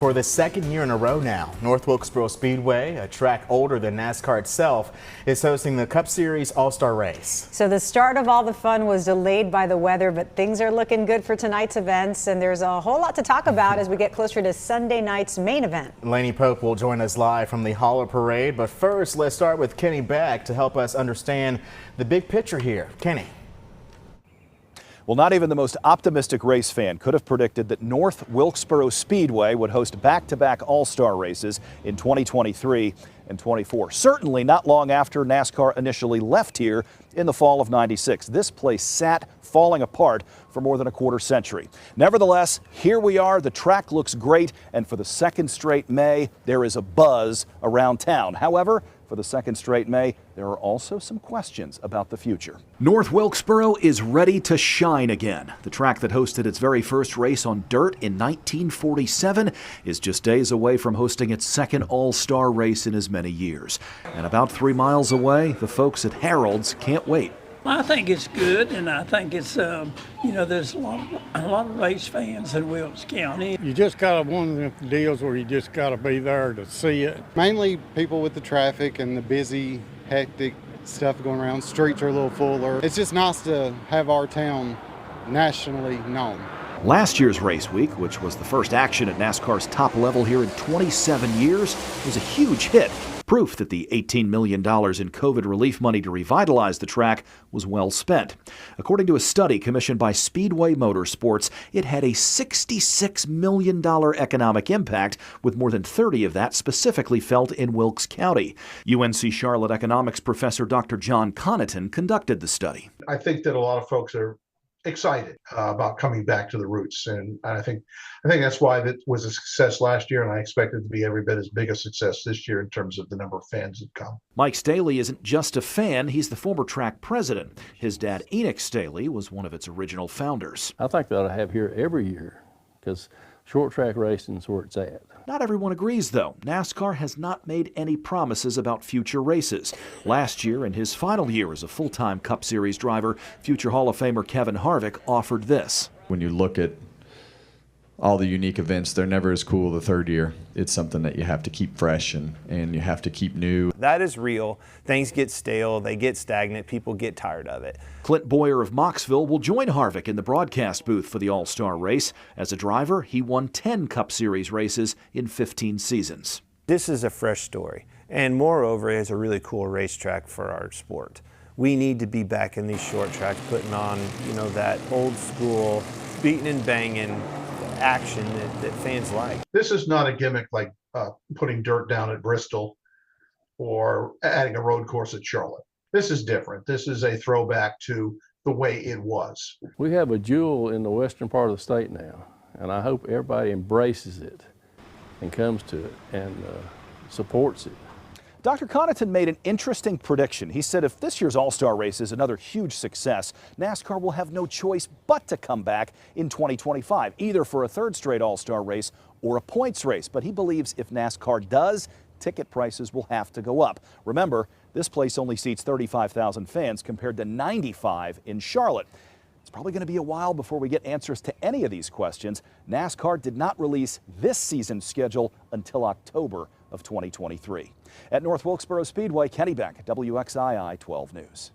For the second year in a row now, North Wilkesboro Speedway, a track older than NASCAR itself, is hosting the Cup Series All-Star Race. So the start of all the fun was delayed by the weather, but things are looking good for tonight's events, and there's a whole lot to talk about as we get closer to Sunday night's main event. Laney Pope will join us live from the Hauler Parade, but first let's start with Kenny Beck to help us understand the big picture here. Kenny. Well, not even the most optimistic race fan could have predicted that North Wilkesboro Speedway would host back-to-back All-Star races in 2023 and 24. Certainly not long after NASCAR initially left here in the fall of '96. This place sat falling apart for more than a quarter century. Nevertheless, here we are. The track looks great, and for the second straight May, there is a buzz around town. However, for the second straight May, there are also some questions about the future. North Wilkesboro is ready to shine again. The track that hosted its very first race on dirt in 1947 is just days away from hosting its second All-Star race in as many years. And about 3 miles away, the folks at Harold's can't wait. I think it's good, and I think it's, there's a lot of race fans in Wilkes County. You just got one of the deals where you just got to be there to see it. Mainly people with the traffic and the busy, hectic stuff going around. Streets are a little fuller. It's just nice to have our town nationally known. Last year's race week, which was the first action at NASCAR's top level here in 27 years, was a huge hit. Proof that the $18 million in COVID relief money to revitalize the track was well spent. According to a study commissioned by Speedway Motorsports, it had a $66 million economic impact, with more than 30 of that specifically felt in Wilkes County. UNC Charlotte economics professor Dr. John Connaughton conducted the study. I think that a lot of folks are excited about coming back to the roots, and I think that's why that was a success last year, and I expect it to be every bit as big a success this year in terms of the number of fans that come. Mike Staley isn't just a fan, he's the former track president. His dad, Enoch Staley, was one of its original founders. I think they ought to have here every year, because short track racing is where it's at. Not everyone agrees, though. NASCAR has not made any promises about future races. Last year, in his final year as a full-time Cup Series driver, future Hall of Famer Kevin Harvick offered this. When you look at all the unique events, they're never as cool the third year. It's something that you have to keep fresh and you have to keep new. That is real. Things get stale, they get stagnant, people get tired of it. Clint Boyer of Moxville will join Harvick in the broadcast booth for the All-Star race. As a driver, he won 10 Cup Series races in 15 seasons. This is a fresh story, and moreover, it's a really cool racetrack for our sport. We need to be back in these short tracks, putting on, that old school beating and banging action that fans like. This is not a gimmick like putting dirt down at Bristol or adding a road course at Charlotte. This is different. This is a throwback to the way it was. We have a jewel in the western part of the state now, and I hope everybody embraces it and comes to it and supports it. Dr. Connaughton made an interesting prediction. He said if this year's All-Star race is another huge success, NASCAR will have no choice but to come back in 2025, either for a third straight All-Star race or a points race. But he believes if NASCAR does, ticket prices will have to go up. Remember, this place only seats 35,000 fans compared to 95 in Charlotte. It's probably going to be a while before we get answers to any of these questions. NASCAR did not release this season's schedule until October of 2023. At North Wilkesboro Speedway, Kenny Beck, WXII 12 News.